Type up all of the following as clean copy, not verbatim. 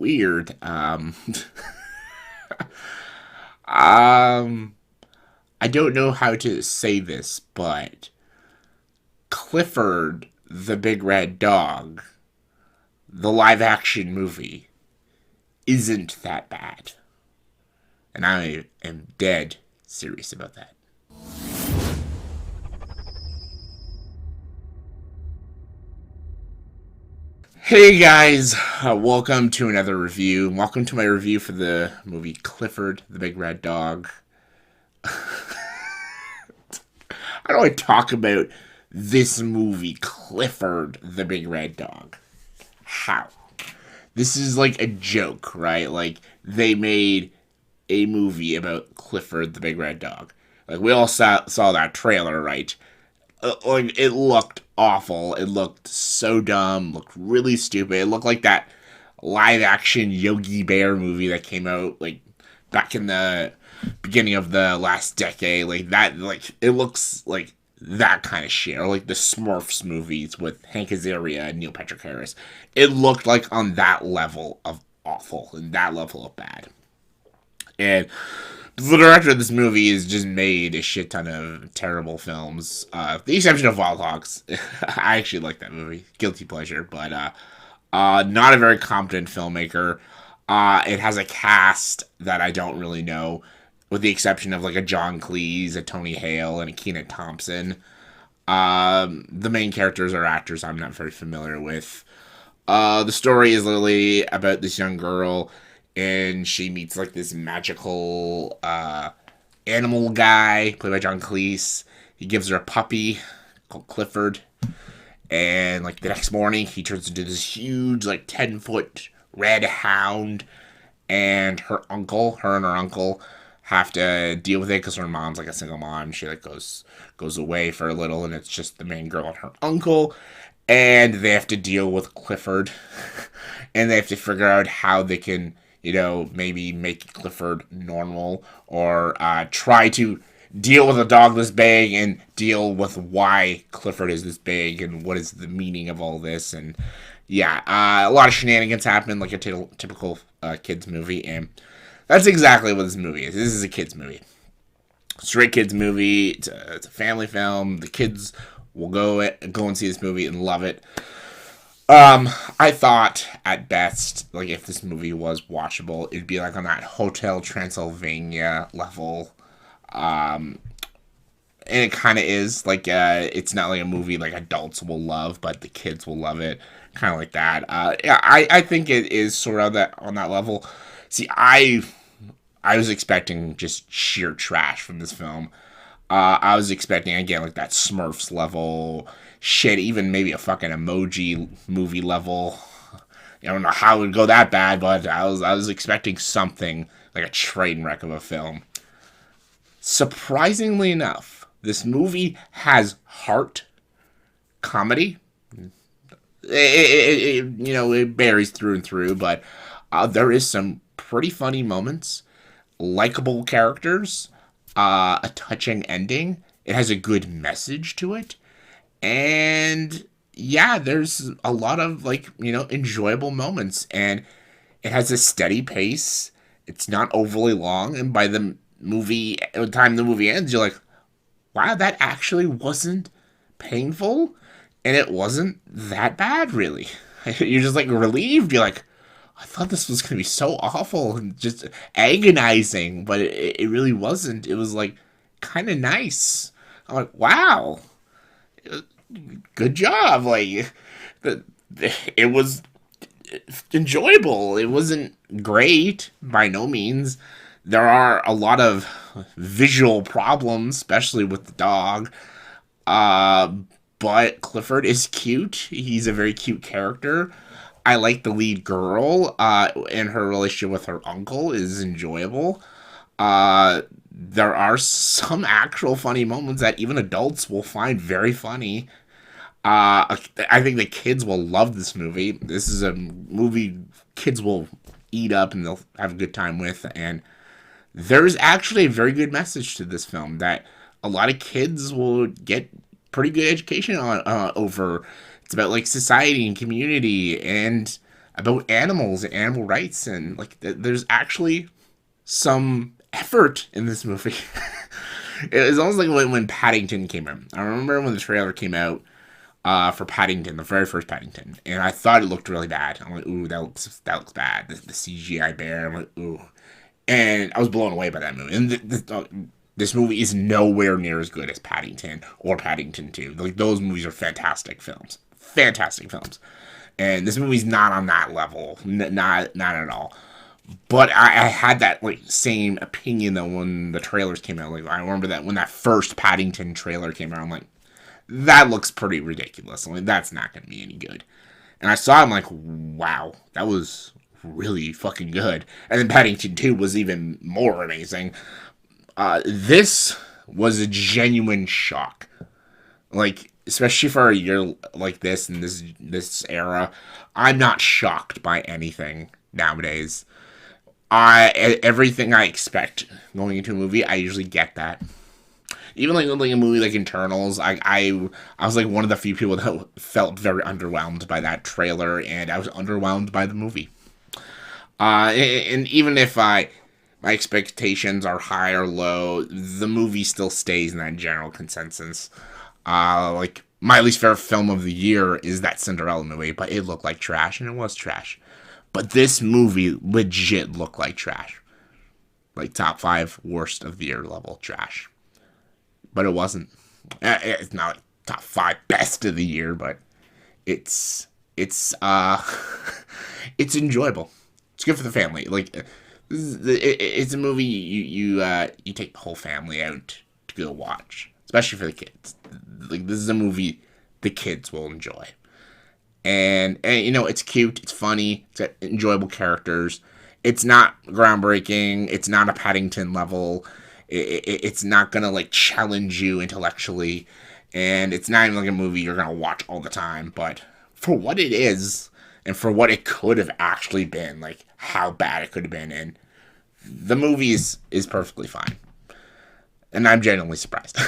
weird. Um, I don't know how to say this, but Clifford the Big Red Dog, the live action movie, isn't that bad. And I am dead serious about that. Hey guys, welcome to another review. Welcome to my review for the movie Clifford the Big Red Dog. How do I talk about this movie, Clifford the Big Red Dog? How? This is like a joke, right? Like, they made a movie about Clifford the Big Red Dog. Like, we all saw that trailer, right? Like, it looked awful. It looked so dumb. Looked really stupid. It looked like that live action Yogi Bear movie that came out like back in the beginning of the last decade. Like that. Like, it looks like that kind of shit. Or like the Smurfs movies with Hank Azaria and Neil Patrick Harris. It looked like on that level of awful and that level of bad. And the director of this movie has just made a shit ton of terrible films. The exception of Wild Hogs. I actually like that movie. Guilty pleasure. But not a very competent filmmaker. It has a cast that I don't really know, with the exception of like a John Cleese, a Tony Hale, and a Kenan Thompson. The main characters are actors I'm not very familiar with. The story is literally about this young girl, and she meets like this magical animal guy played by John Cleese. He gives her a puppy called Clifford, and like the next morning, he turns into this huge, like 10-foot red hound. And her and her uncle, have to deal with it because her mom's like a single mom. She like goes away for a little, and it's just the main girl and her uncle, and they have to deal with Clifford, and they have to figure out how they can, maybe make Clifford normal, or try to deal with a dog this big and deal with why Clifford is this big and what is the meaning of all this. And yeah, a lot of shenanigans happen, like a typical kids movie, and that's exactly what this movie is. This is a kids movie, straight kids movie. It's a family film. The kids will go and see this movie and love it. I thought at best, like if this movie was watchable, it'd be like on that Hotel Transylvania level. And it kind of is like it's not like a movie like adults will love, but the kids will love it, kind of like that. Yeah, I think it is sort of that on that level. See, I was expecting just sheer trash from this film. I was expecting again like that Smurfs level shit, even maybe a fucking emoji movie level. I don't know how it would go that bad, but I was expecting something like a train wreck of a film. Surprisingly enough, this movie has heart, comedy. It varies through and through, but there is some pretty funny moments, likable characters, a touching ending. It has a good message to it, and yeah, there's a lot of like enjoyable moments, and it has a steady pace. It's not overly long, and by the time the movie ends, you're like, wow, that actually wasn't painful, and it wasn't that bad, really. You're just like relieved. You're like, I thought this was gonna be so awful and just agonizing, but it really wasn't. It was like kind of nice. I'm like, wow, good job. Like, the, it was enjoyable. It wasn't great by no means. There are a lot of visual problems, especially with the dog. Uh, but Clifford is cute. He's a very cute character. I like the lead girl, and her relationship with her uncle is enjoyable. There are some actual funny moments that even adults will find very funny. I think the kids will love this movie. This is a movie kids will eat up and they'll have a good time with. And there's actually a very good message to this film that a lot of kids will get pretty good education on over. It's about like society and community, and about animals and animal rights, and like there's actually some effort in this movie. It was almost like when Paddington came out. I remember when the trailer came out for Paddington, the very first Paddington, and I thought it looked really bad. I'm like, ooh, that looks bad. The CGI bear. I'm like, ooh, and I was blown away by that movie. And this movie is nowhere near as good as Paddington or Paddington 2. Like, those movies are fantastic films. Fantastic films. And this movie's not on that level. Not at all. But I had that like same opinion though when the trailers came out. Like, I remember that when that first Paddington trailer came out, I'm like, that looks pretty ridiculous. Like, that's not going to be any good. And I saw it, I'm like, wow, that was really fucking good. And then Paddington 2 was even more amazing. This was a genuine shock. Like, especially for a year like this and this era, I'm not shocked by anything nowadays. Everything I expect going into a movie, I usually get that. Even like a movie like Internals, I was like one of the few people that felt very underwhelmed by that trailer, and I was underwhelmed by the movie. And even if my expectations are high or low, the movie still stays in that general consensus. Like, my least favorite film of the year is that Cinderella movie, but it looked like trash, and it was trash. But this movie legit looked like trash. Like, top 5 worst of the year level trash. But it wasn't. It's not like top 5 best of the year, but it's it's enjoyable. It's good for the family. Like, it's a movie you take the whole family out to go watch, especially for the kids. Like, this is a movie the kids will enjoy, and it's cute, it's funny, it's got enjoyable characters. It's not groundbreaking. It's not a Paddington level. It's not gonna like challenge you intellectually, and it's not even like a movie you're gonna watch all the time. But for what it is, and for what it could have actually been, like how bad it could have been, and the movie is perfectly fine. And I'm genuinely surprised.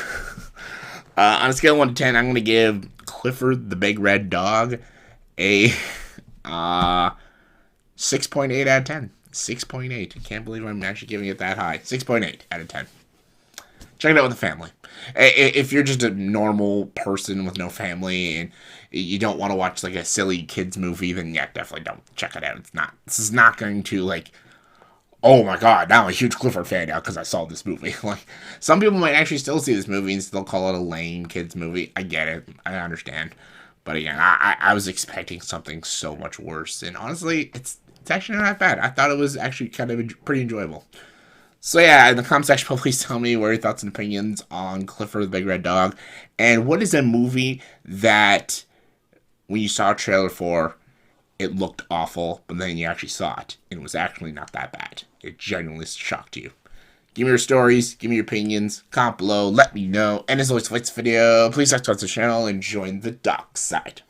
On a scale of 1 to 10, I'm gonna give Clifford the Big Red Dog a 6.8 out of 10. 6.8. I can't believe I'm actually giving it that high. 6.8 out of 10. Check it out with a family. If you're just a normal person with no family and you don't want to watch like a silly kids movie, then yeah, definitely don't check it out. This is not going to like, oh my god, now I'm a huge Clifford fan now because I saw this movie. Like, some people might actually still see this movie and still call it a lame kids movie. I get it. I understand. But again, I was expecting something so much worse, and honestly, it's actually not that bad. I thought it was actually kind of pretty enjoyable. So yeah, in the comment section, please tell me what your thoughts and opinions on Clifford the Big Red Dog, and what is a movie that when you saw a trailer for, it looked awful, but then you actually saw it, and it was actually not that bad. It genuinely shocked you. Give me your stories, give me your opinions, comment below, let me know, and as always, if you like this video, please subscribe to the channel and join the dark side.